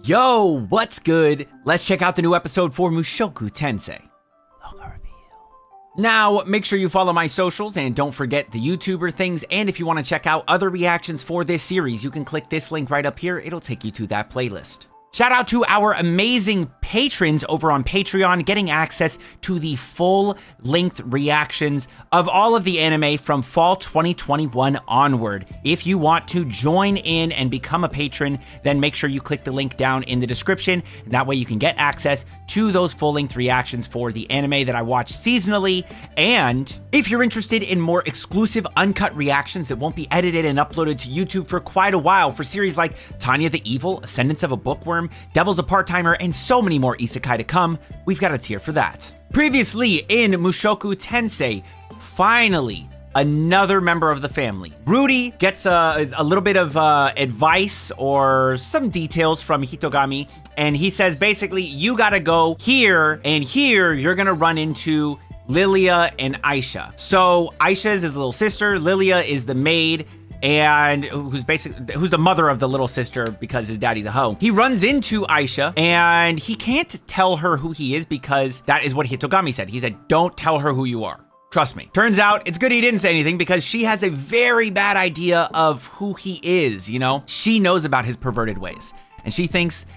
Yo, what's good? Let's check out the new episode for Mushoku Tensei. Logo reveal. Now, make sure you follow my socials and don't forget the YouTuber things. And if you want to check out other reactions for this series, you can click this link right up here. It'll take you to that playlist. Shout out to our amazing patrons over on Patreon, getting access to the full-length reactions of all of the anime from fall 2021 onward. If you want to join in and become a patron, then make sure you click the link down in the description. That way you can get access to those full-length reactions for the anime that I watch seasonally. And if you're interested in more exclusive uncut reactions that won't be edited and uploaded to YouTube for quite a while for series like Tanya the Evil, Ascendance of a Bookworm, Devil's a Part-Timer, and so many more isekai to come, we've got a tier for that. Previously in Mushoku Tensei, finally, another member of the family. Rudy gets a little bit of advice or some details from Hitogami, and he says basically, you gotta go here, and here you're gonna run into Lilia and Aisha. So Aisha is his little sister, Lilia is the maid, and who's the mother of the little sister because his daddy's a hoe. He runs into Aisha and he can't tell her who he is because that is what Hitogami said. He said, don't tell her who you are. Trust me. Turns out it's good he didn't say anything because she has a very bad idea of who he is, you know? She knows about his perverted ways and she thinks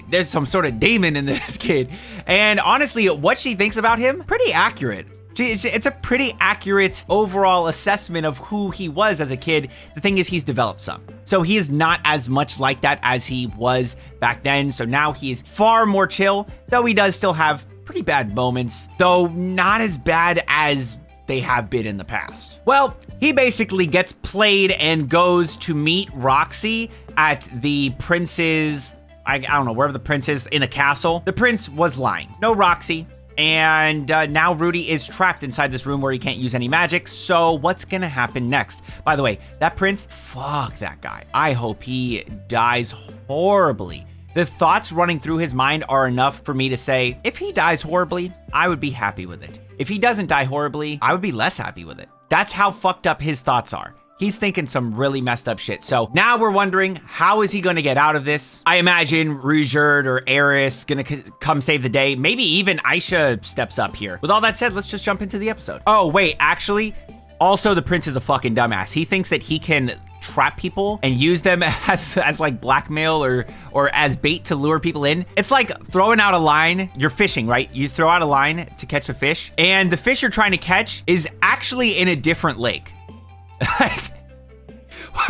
there's some sort of demon in this kid. And honestly, what she thinks about him, pretty accurate. It's a pretty accurate overall assessment of who he was as a kid. The thing is, he's developed some. So he is not as much like that as he was back then. So now he is far more chill, though he does still have pretty bad moments, though not as bad as they have been in the past. Well, he basically gets played and goes to meet Roxy at the prince's, I don't know, wherever the prince is, in a castle. The prince was lying. No Roxy. And now Rudy is trapped inside this room where he can't use any magic. So what's gonna happen next? By the way, that prince, fuck that guy. I hope he dies horribly. The thoughts running through his mind are enough for me to say, if he dies horribly, I would be happy with it. If he doesn't die horribly, I would be less happy with it. That's how fucked up his thoughts are. He's thinking some really messed up shit. So now we're wondering, how is he going to get out of this? I imagine Rujerd or Eris going to come save the day. Maybe even Aisha steps up here. With all that said, let's just jump into the episode. Oh, wait, actually, also the prince is a fucking dumbass. He thinks that he can trap people and use them as like blackmail or as bait to lure people in. It's like throwing out a line. You're fishing, right? You throw out a line to catch a fish, and the fish you're trying to catch is actually in a different lake.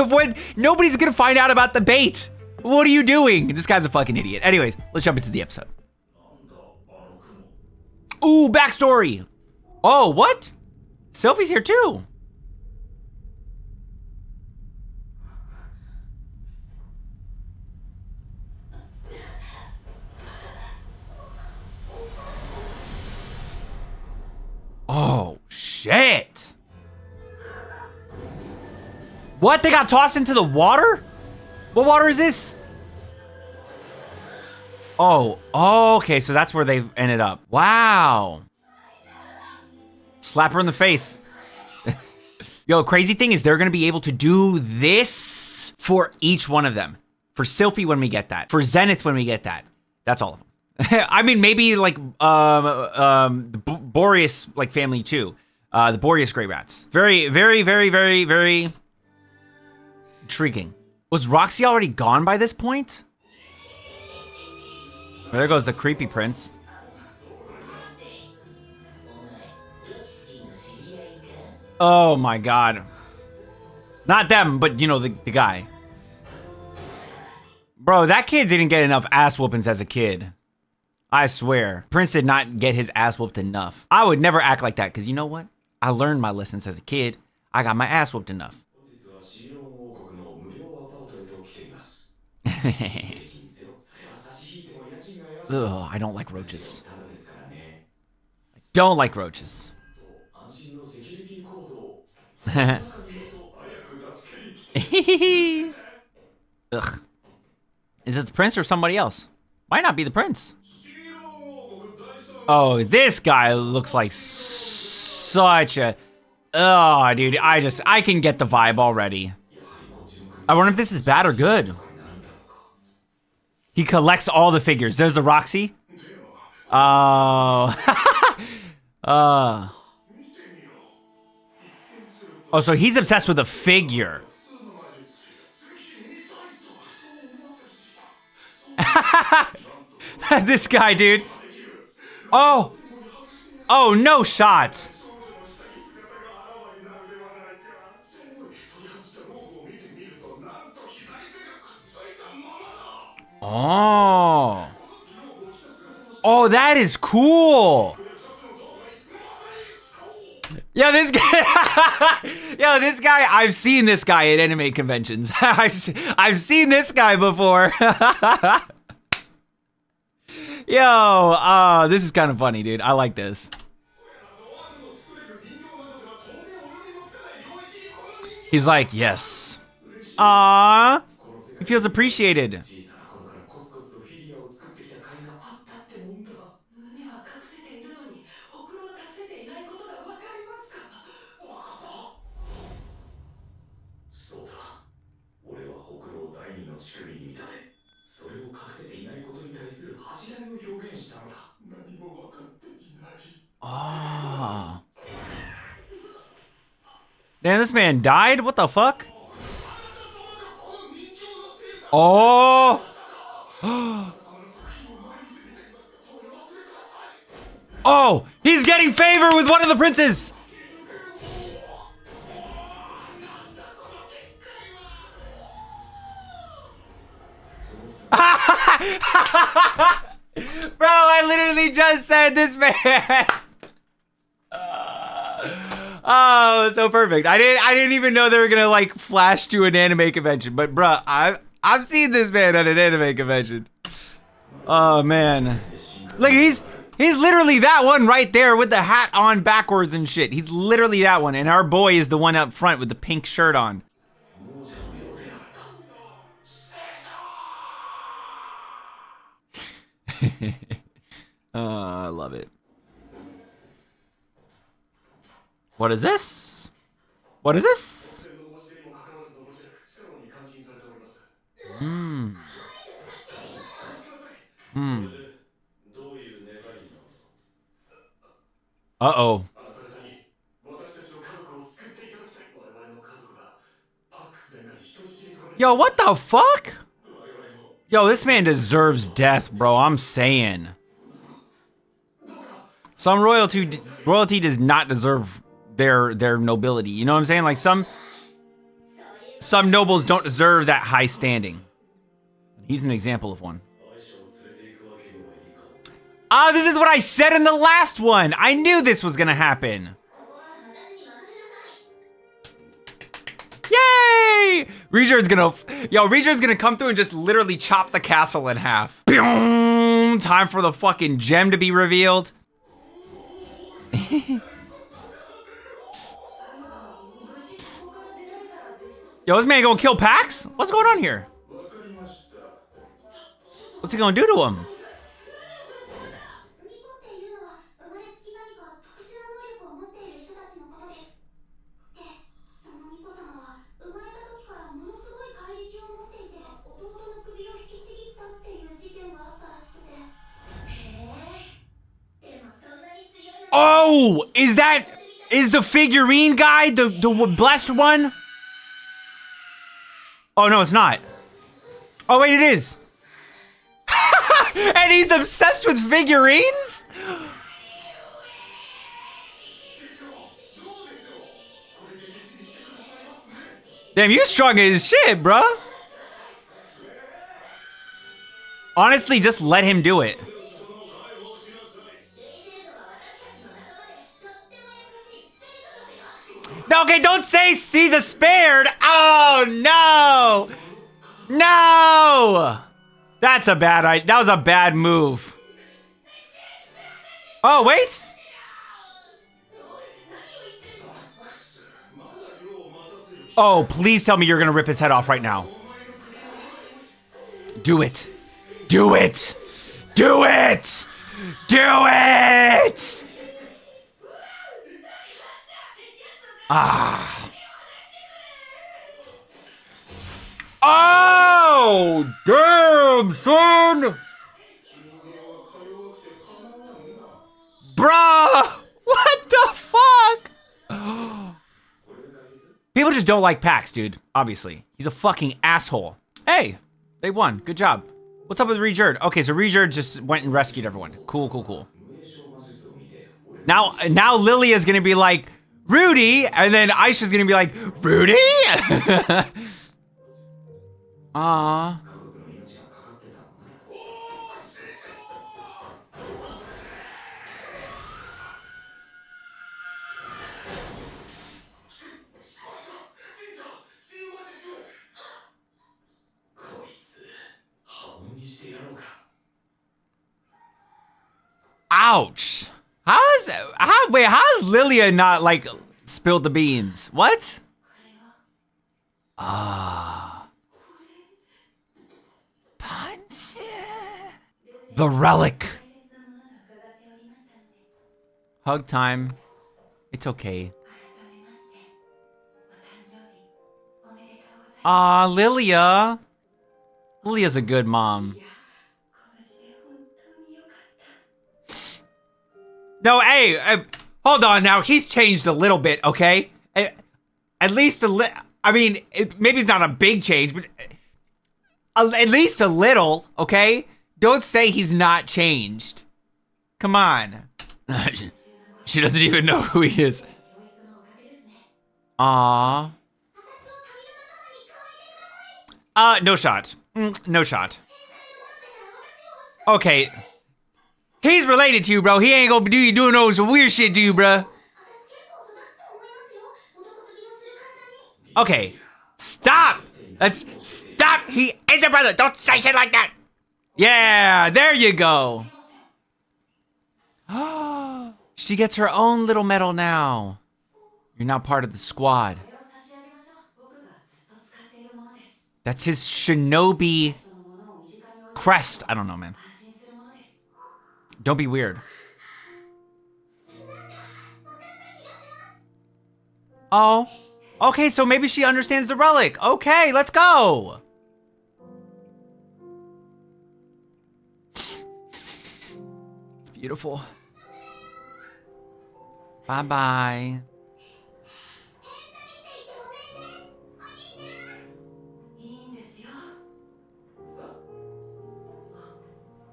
What? Nobody's gonna find out about the bait. What are you doing? This guy's a fucking idiot. Anyways, let's jump into the episode. Ooh, backstory. Oh, what? Sylvie's here too. Oh, shit. What? They got tossed into the water? What water is this? Oh, okay, so that's where they've ended up. Wow. Slap her in the face. Yo, crazy thing is they're gonna be able to do this for each one of them. For Sylphie when we get that. For Zenith when we get that. That's all of them. I mean, maybe like the Boreas like family too. The Boreas Grey Rats. Very, very, very, very, very intriguing. Was Roxy already gone by this point? There goes the creepy prince. Oh my god. Not them, but you know, the guy. Bro, that kid didn't get enough ass whoopings as a kid. I swear. Prince did not get his ass whooped enough. I would never act like that, because you know what? I learned my lessons as a kid. I got my ass whooped enough. Ugh, I don't like roaches. I don't like roaches. Ugh. Is it the prince or somebody else? Might not be the prince. Oh, this guy looks like such a... Oh, dude, I can get the vibe already. I wonder if this is bad or good. He collects all the figures. There's the Roxy. Oh. Oh, so he's obsessed with a figure. This guy, dude. Oh. Oh, no shots. Oh. Oh, that is cool. Yeah, this guy. Yo, this guy. I've seen this guy at anime conventions. I've seen this guy before. Yo, this is kind of funny, dude. I like this. He's like, yes. Aww. He feels appreciated. Oh. Damn, this man died? What the fuck? Oh. Oh, he's getting favor with one of the princes. Bro, I literally just said this man. Oh, so perfect. I didn't even know they were gonna like flash to an anime convention, but bruh, I've seen this man at an anime convention. Oh man, look, he's literally that one right there with the hat on backwards and shit. He's literally that one, and our boy is the one up front with the pink shirt on. I love it. What is this? What is this? Uh-oh. Yo, what the fuck? Yo, this man deserves death, bro. I'm saying. Some royalty does not deserve their nobility. You know what I'm saying? Like some nobles don't deserve that high standing. He's an example of one. Ah, this is what I said in the last one. I knew this was gonna happen. Yay! Reacher's gonna come through and just literally chop the castle in half. Boom! Time for the fucking gem to be revealed. Yo, this man gonna kill Pax? What's going on here? What's he gonna do to him? Oh, is the figurine guy the blessed one? Oh, no, it's not. Oh, wait, it is. And he's obsessed with figurines? Damn, you strong as shit, bro. Honestly, just let him do it. No, okay, don't say Caesar spared. Oh, no. No. That's a bad idea. That was a bad move. Oh, wait. Oh, please tell me you're going to rip his head off right now. Do it. Do it. Do it. Do it. Ah. Oh, damn, son! Bruh! What the fuck? People just don't like Pax, dude. Obviously. He's a fucking asshole. Hey, they won. Good job. What's up with Rejerd? Okay, so Rejerd just went and rescued everyone. Cool, cool, cool. Now Lilia's gonna be like, Rudy, and then Aisha's gonna be like, Rudy? Aww. Ouch. How is Lilia not like spilled the beans? What? Ah. Ponce. The relic. Hug time. It's okay. Ah, Lilia. Lilia's a good mom. No, hey, hold on now. He's changed a little bit, okay? At least a little. I mean, maybe it's not a big change, but at least a little, okay? Don't say he's not changed. Come on. She doesn't even know who he is. Aww. No shot. No shot. Okay. He's related to you, bro. He ain't gonna be doing no some weird shit to you, bro. Okay. Stop. Let's stop. He is your brother. Don't say shit like that. Yeah, there you go. She gets her own little medal now. You're now part of the squad. That's his shinobi crest. I don't know, man. Don't be weird. Oh. Okay, so maybe she understands the relic. Okay, let's go. It's beautiful. Bye-bye.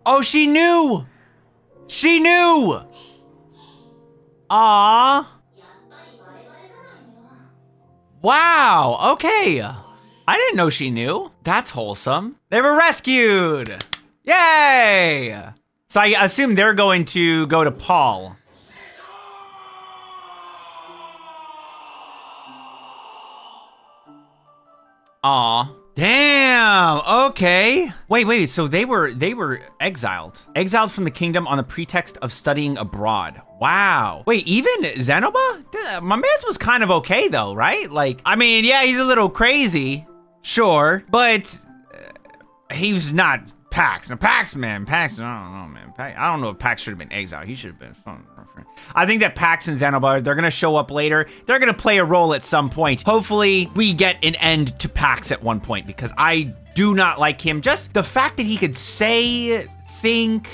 Oh, she knew! She knew! Aww. Wow, okay. I didn't know she knew. That's wholesome. They were rescued! Yay! So I assume they're going to go to Paul. Aw. Damn, okay. Wait, so they were exiled. Exiled from the kingdom on the pretext of studying abroad. Wow. Wait, even Zenoba? My man was kind of okay though, right? Like, I mean, yeah, he's a little crazy, sure, but he was not Pax. Now Pax, I don't know, man. I don't know if Pax should have been exiled. He should have been. I think that Pax and Zenoba, they're gonna show up later. They're gonna play a role at some point. Hopefully, we get an end to Pax at one point because I do not like him. Just the fact that he could say, think.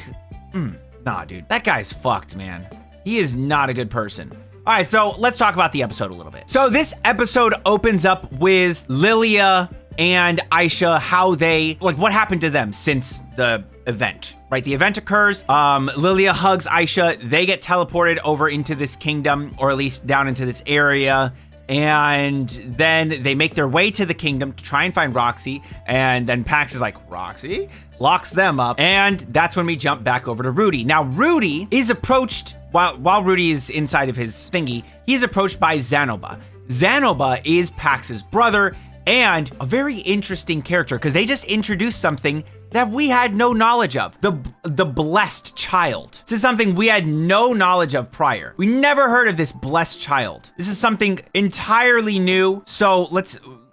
Nah, dude, that guy's fucked, man. He is not a good person. All right, so let's talk about the episode a little bit. So this episode opens up with Lilia and Aisha, how they, like, what happened to them since the event, right? The event occurs, Lilia hugs Aisha, they get teleported over into this kingdom, or at least down into this area, and then they make their way to the kingdom to try and find Roxy, and then Pax is like, Roxy? Locks them up, and that's when we jump back over to Rudy. Now, Rudy is approached, while Rudy is inside of his thingy, he's approached by Zenoba. Zenoba is Pax's brother, and a very interesting character, because they just introduced something that we had no knowledge of. The blessed child. This is something we had no knowledge of prior. We never heard of this blessed child. This is something entirely new. So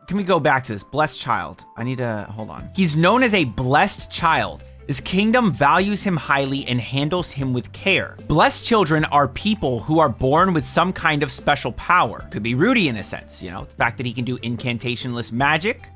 can we go back to this blessed child? I need to, hold on. He's known as a blessed child. His kingdom values him highly and handles him with care. Blessed children are people who are born with some kind of special power. Could be Rudy in a sense, you know, the fact that he can do incantationless magic.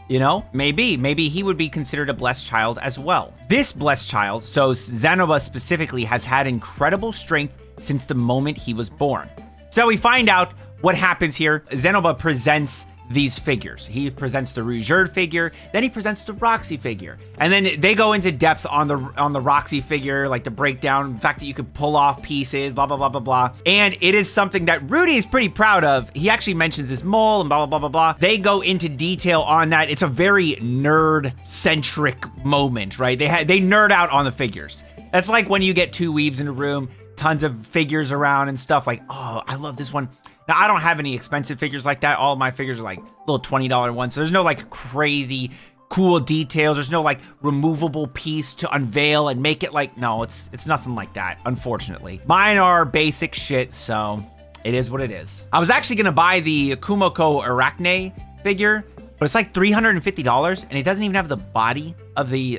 You know, maybe he would be considered a blessed child as well. This blessed child, so Zenoba specifically, has had incredible strength since the moment he was born. So we find out what happens here. Zenoba presents these figures. He presents the Rougeard figure, then he presents the Roxy figure. And then they go into depth on the Roxy figure, like the breakdown, the fact that you could pull off pieces, blah, blah, blah, blah, blah. And it is something that Rudy is pretty proud of. He actually mentions this mole and blah, blah, blah, blah, blah. They go into detail on that. It's a very nerd-centric moment, right? They nerd out on the figures. That's like when you get two weebs in a room, tons of figures around and stuff like, oh, I love this one. Now, I don't have any expensive figures like that. All of my figures are like little $20 ones. So there's no like crazy cool details. There's no like removable piece to unveil and make it like, no, it's nothing like that, unfortunately. Mine are basic shit, so it is what it is. I was actually gonna buy the Kumoko Arachne figure, but it's like $350 and it doesn't even have the body of the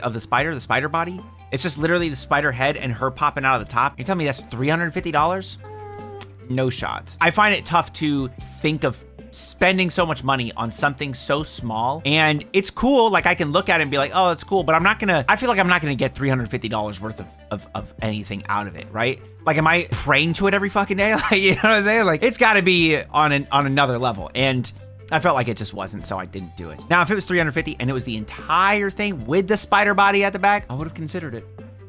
spider body. It's just literally the spider head and her popping out of the top. You're telling me that's $350? No shot. I find it tough to think of spending so much money on something so small, and it's cool. Like I can look at it and be like, oh, it's cool, but I feel like I'm not gonna get $350 worth of anything out of it, right? Like, am I praying to it every fucking day? Like, you know what I'm saying? Like, it's gotta be on another level. And I felt like it just wasn't, so I didn't do it. Now, if it was $350 and it was the entire thing with the spider body at the back, I would have considered it.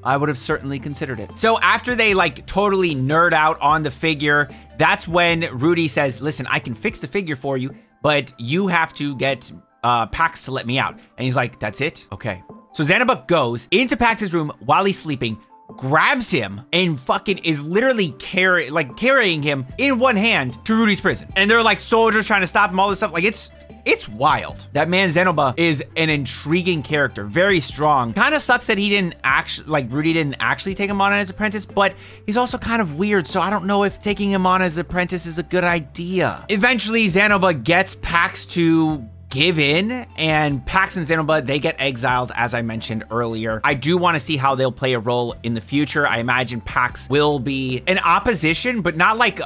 I would have certainly considered it. So after they like totally nerd out on the figure, that's when Rudy says, listen, I can fix the figure for you, but you have to get Pax to let me out. And he's like, that's it? Okay. So Zenoba goes into Pax's room while he's sleeping, grabs him, and fucking is literally carrying him in one hand to Rudy's prison. And they're like soldiers trying to stop him, all this stuff. Like it's wild. That man Zenoba is an intriguing character, very strong. Kind of sucks that he didn't actually, like Rudy didn't actually take him on as apprentice, but he's also kind of weird, so I don't know if taking him on as apprentice is a good idea. Eventually, Zenoba gets Pax to give in, and Pax and Zenoba, they get exiled, as I mentioned earlier. I do want to see how they'll play a role in the future. I imagine Pax will be an opposition, but not like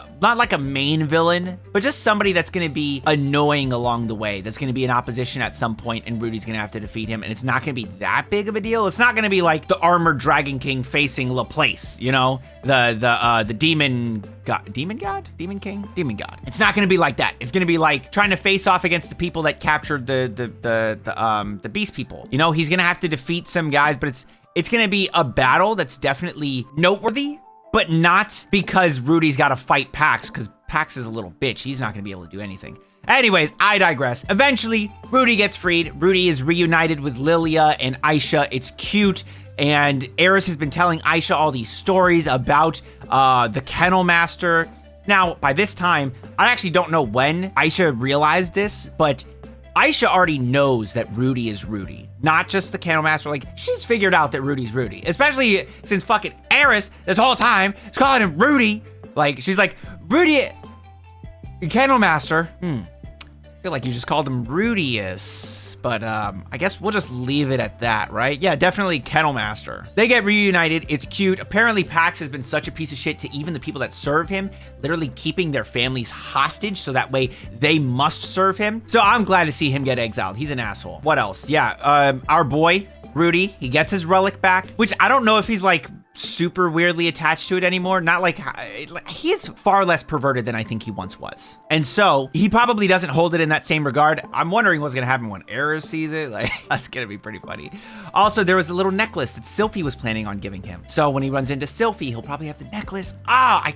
a main villain, but just somebody that's going to be annoying along the way. That's going to be an opposition at some point, and Rudy's going to have to defeat him, and it's not going to be that big of a deal. It's not going to be like the armored Dragon King facing Laplace, you know, the demon god. It's not going to be like that. It's going to be like trying to face off against the people that captured the beast people. You know, he's going to have to defeat some guys, but it's going to be a battle that's definitely noteworthy, but not because Rudy's got to fight Pax, because Pax is a little bitch. He's not going to be able to do anything. Anyways, I digress. Eventually, Rudy gets freed. Rudy is reunited with Lilia and Aisha. It's cute. And Eris has been telling Aisha all these stories about the Kennel Master. Now, by this time, I actually don't know when Aisha realized this, but Aisha already knows that Rudy is Rudy, not just the Kennel Master. Like, she's figured out that Rudy's Rudy, especially since fucking Eris this whole time is calling him Rudy. Like, she's like, Rudy, Kennel Master. I feel like you just called him Rudius. But I guess we'll just leave it at that, right? Yeah, definitely Kennel Master. They get reunited. It's cute. Apparently, Pax has been such a piece of shit to even the people that serve him, literally keeping their families hostage so that way they must serve him. So I'm glad to see him get exiled. He's an asshole. What else? Yeah, our boy, Rudy, he gets his relic back, which I don't know if he's like super weirdly attached to it anymore. Not like, he's far less perverted than I think he once was. And so he probably doesn't hold it in that same regard. I'm wondering what's gonna happen when Eris sees it. Like, that's gonna be pretty funny. Also, there was a little necklace that Sylphie was planning on giving him. So when he runs into Sylphie, he'll probably have the necklace. I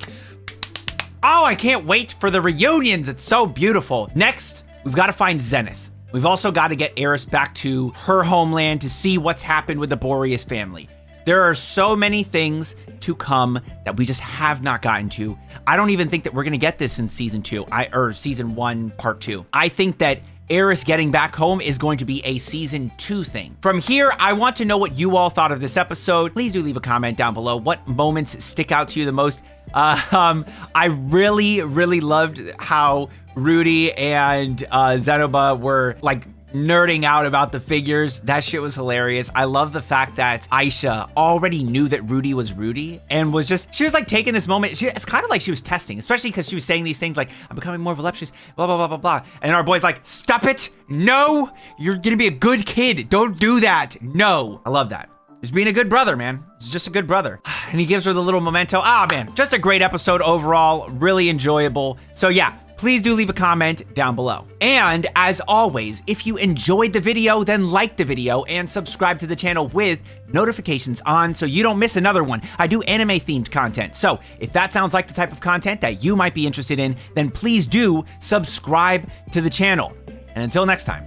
can't wait for the reunions. It's so beautiful. Next, we've got to find Zenith. We've also got to get Eris back to her homeland to see what's happened with the Boreas family. There are so many things to come that we just have not gotten to. I don't even think that we're going to get this in season 2, or season 1, part 2. I think that Eris getting back home is going to be a season 2 thing. From here, I want to know what you all thought of this episode. Please do leave a comment down below. What moments stick out to you the most? I really loved how Rudy and Zenoba were like nerding out about the figures. That shit was hilarious. I love the fact that Aisha already knew that Rudy was Rudy and she was like taking this moment. It's kind of like she was testing, especially because she was saying these things like, I'm becoming more voluptuous, blah, blah, blah, blah, blah. And our boy's like, stop it. No, you're gonna be a good kid. Don't do that. No. I love that. He's being a good brother, man. He's just a good brother. And he gives her the little memento. Ah, man, just a great episode overall. Really enjoyable. So yeah, please do leave a comment down below. And as always, if you enjoyed the video, then like the video and subscribe to the channel with notifications on so you don't miss another one. I do anime themed content. So if that sounds like the type of content that you might be interested in, then please do subscribe to the channel. And until next time,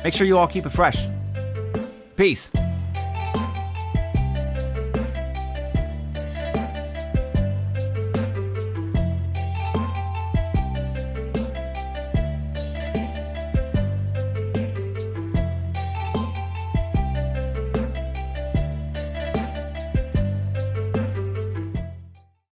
make sure you all keep it fresh. Peace.